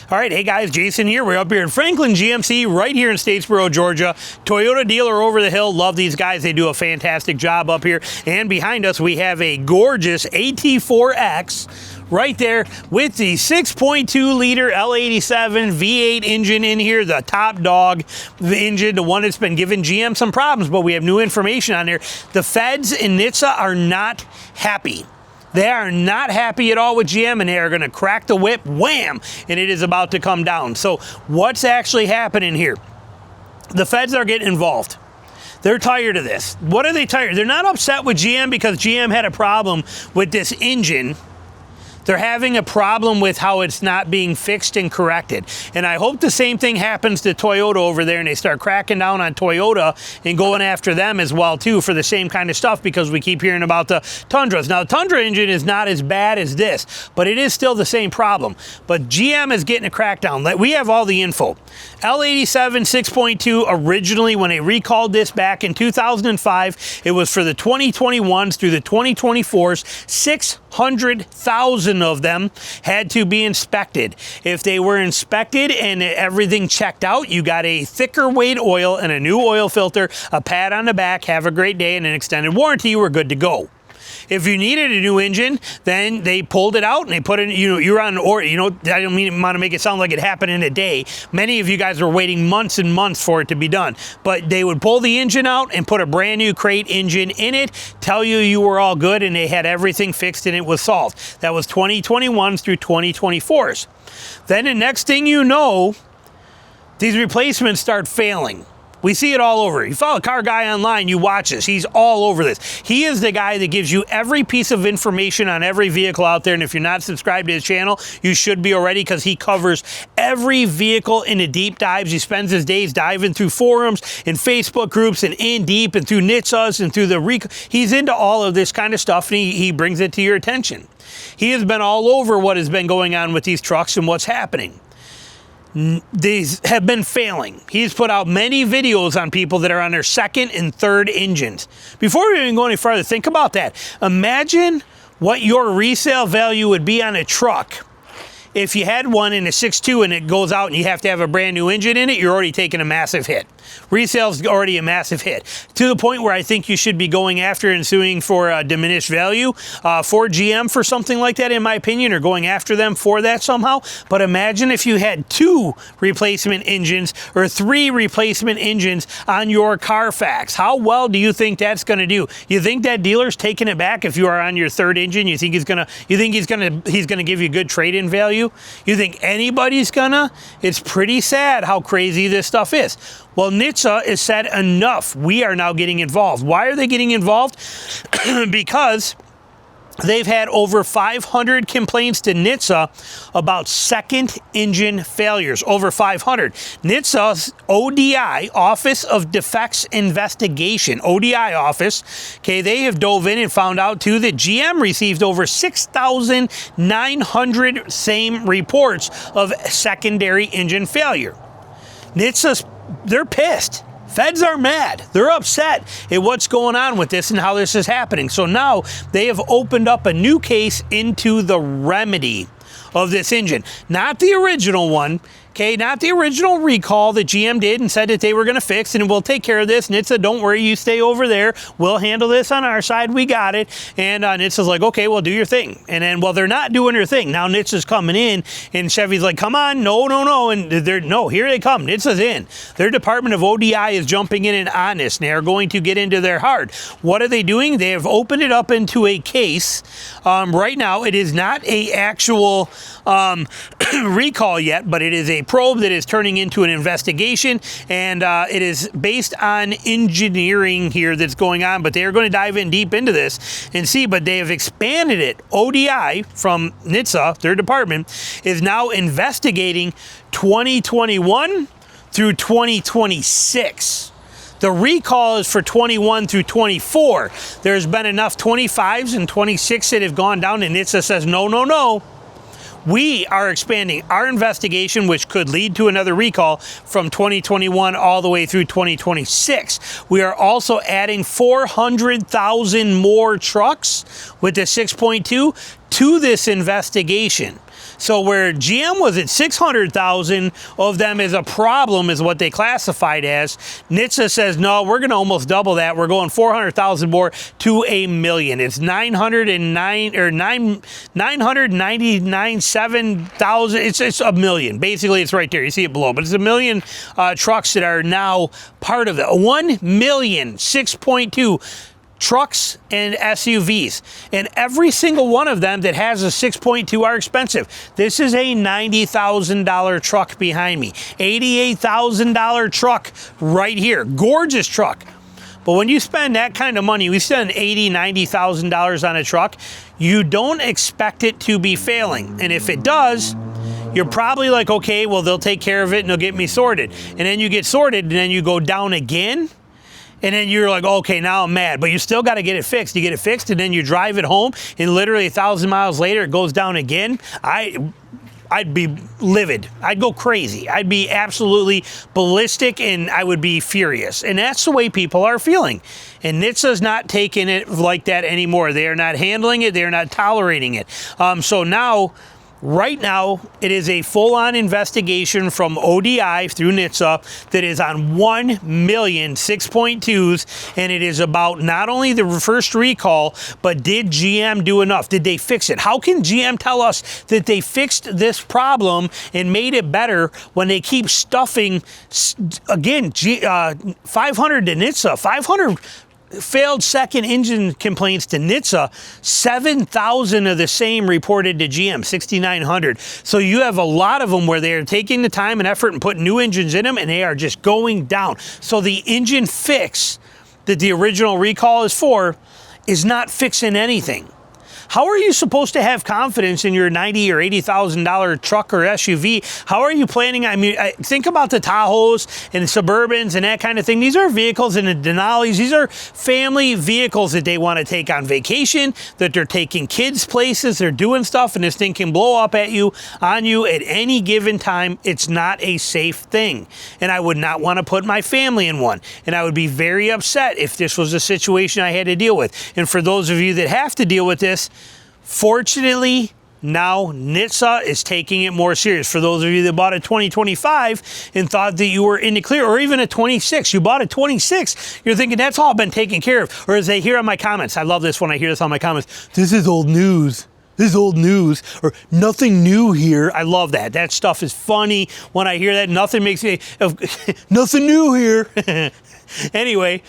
All right, hey guys, Jason here. We're up here in Franklin GMC, right here in Statesboro, Georgia. Toyota dealer over the hill. Love these guys. They do a fantastic job up here. And behind us, we have a gorgeous AT4X right there with the 6.2 liter L87 V8 engine in here, the top dog engine, the one that's been giving GM some problems, but we have new information on there. The feds in NHTSA are not happy. They are not happy at all with GM, and they are going to crack the whip, wham, and it is about to come down. So what's actually happening here? The feds are getting involved. They're tired of this. What are they tired? They're not upset with GM because GM had a problem with this engine. They're having a problem with how it's not being fixed and corrected. And I hope the same thing happens to Toyota over there and they start cracking down on Toyota and going after them as well too for the same kind of stuff, because we keep hearing about the Tundras. Now the Tundra engine is not as bad as this, but it is still the same problem. But GM is getting a crackdown. We have all the info. L87 6.2 originally, when they recalled this back in 2005, it was for the 2021s through the 2024s. 600,000 of them had to be inspected. If they were inspected and everything checked out, you got a thicker weight oil and a new oil filter, a pad on the back, have a great day, and an extended warranty, you were good to go. If you needed a new engine, then they pulled it out and they put it, you're on order. I don't want to make it sound like it happened in a day. Many of you guys were waiting months and months for it to be done. But they would pull the engine out and put a brand new crate engine in it, tell you were all good, and they had everything fixed and it was solved. That was 2021s through 2024s. Then the next thing you know, these replacements start failing. We see it all over. You follow Car Guy online, you watch this. He's all over this. He is the guy that gives you every piece of information on every vehicle out there. And if you're not subscribed to his channel, you should be already, because he covers every vehicle in the deep dives. He spends his days diving through forums and Facebook groups and in deep and through NHTSAs and through the he's into all of this kind of stuff, and he brings it to your attention. He has been all over what has been going on with these trucks and what's happening. These have been failing. He's put out many videos on people that are on their second and third engines. Before we even go any further, think about that. Imagine what your resale value would be on a truck if you had one in a 6.2 and it goes out and you have to have a brand new engine in it. You're already taking a massive hit. Resale's already a massive hit, to the point where I think you should be going after and suing for diminished value for GM for something like that, in my opinion, or going after them for that somehow. But imagine if you had 2 replacement engines or 3 replacement engines on your Carfax. How well do you think that's going to do? You think that dealer's taking it back if you are on your third engine? You think he's gonna give you good trade-in value? You think anybody's gonna? It's pretty sad how crazy this stuff is. Well, NHTSA has said enough. We are now getting involved. Why are they getting involved? Because they've had over 500 complaints to NHTSA about second engine failures. Over 500. NHTSA's ODI, Office of Defects Investigation, ODI office, okay, they have dove in and found out too that GM received over 6,900 same reports of secondary engine failure. NHTSA's, they're pissed. Feds are mad. They're upset at what's going on with this and how this is happening. So now they have opened up a new case into the remedy of this engine. Not the original one, okay? Not the original recall that GM did and said that they were going to fix and we'll take care of this. NHTSA, don't worry, you stay over there. We'll handle this on our side. We got it. And NHTSA's like, okay, well, do your thing. And then, well, they're not doing their thing. Now NHTSA's coming in and Chevy's like, come on, no. And here they come. NHTSA's in. Their Department of ODI is jumping in and on this, and they are going to get into their heart. What are they doing? They have opened it up into a case. Right now, it is not a actual recall yet, but it is a probe that is turning into an investigation, and it is based on engineering here that's going on, but they are going to dive in deep into this and see, but they have expanded it. ODI from NHTSA, their department, is now investigating 2021 through 2026. The recall is for 21 through 24. There's been enough 25s and 26 that have gone down, and NHTSA says, no. We are expanding our investigation, which could lead to another recall from 2021 all the way through 2026. We are also adding 400,000 more trucks with the 6.2 to this investigation. So where GM was at 600,000 of them is a problem, is what they classified as. NHTSA says, no, we're going to almost double that. We're going 400,000 more to $1 million. It's 999,700. It's $1 million. Basically, it's right there. You see it below, but it's $1 million trucks that are now part of it. 1 million 6.2 trucks and SUVs, and every single one of them that has a 6.2 are expensive. This is a $90,000 truck behind me, $88,000 truck right here, gorgeous truck. But when you spend that kind of money, we spend $80,000, $90,000 on a truck, you don't expect it to be failing. And if it does, you're probably like, okay, well, they'll take care of it and they'll get me sorted. And then you get sorted and then you go down again. And then you're like, okay, now I'm mad, but you still got to get it fixed. You get it fixed and then you drive it home and literally 1,000 miles later, it goes down again. I'd be livid. I'd go crazy. I'd be absolutely ballistic and I would be furious. And that's the way people are feeling. And NHTSA's not taking it like that anymore. They are not handling it. They're not tolerating it. So now, right now, it is a full-on investigation from ODI through NHTSA that is on 1 million 6.2s, and it is about not only the first recall, but did GM do enough? Did they fix it? How can GM tell us that they fixed this problem and made it better when they keep stuffing, again, 500 to NHTSA, 500 failed second engine complaints to NHTSA, 7,000 of the same reported to GM, 6,900. So you have a lot of them where they're taking the time and effort and putting new engines in them, and they are just going down. So the engine fix that the original recall is for is not fixing anything. How are you supposed to have confidence in your $90,000 or $80,000 truck or SUV? How are you planning? I mean, think about the Tahoes and the Suburbans and that kind of thing. These are vehicles, and the Denali's, these are family vehicles that they want to take on vacation, that they're taking kids places, they're doing stuff, and this thing can blow up on you at any given time. It's not a safe thing. And I would not want to put my family in one. And I would be very upset if this was a situation I had to deal with. And for those of you that have to deal with this, fortunately, now NHTSA is taking it more serious. For those of you that bought a 2025 and thought that you were in the clear, or even a 26, you bought a 26, you're thinking that's all been taken care of. Or as they hear on my comments, I love this when I hear this on my comments, this is old news. This is old news, or nothing new here. I love that. That stuff is funny when I hear that. Nothing makes me, nothing new here. Anyway,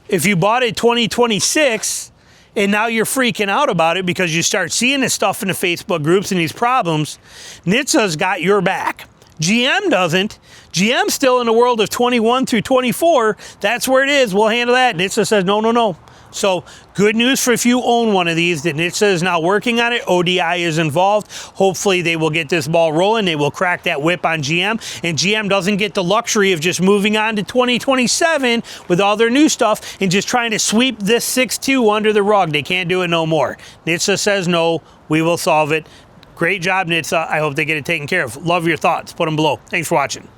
if you bought a 2026, and now you're freaking out about it because you start seeing this stuff in the Facebook groups and these problems, NHTSA's got your back. GM doesn't. GM's still in the world of 21 through 24. That's where it is. We'll handle that. NHTSA says, no, no, no. So good news for if you own one of these, that NHTSA is now working on it. ODI is involved. Hopefully they will get this ball rolling. They will crack that whip on GM. And GM doesn't get the luxury of just moving on to 2027 with all their new stuff and just trying to sweep this 6.2 under the rug. They can't do it no more. NHTSA says no. We will solve it. Great job, NHTSA. I hope they get it taken care of. Love your thoughts. Put them below. Thanks for watching.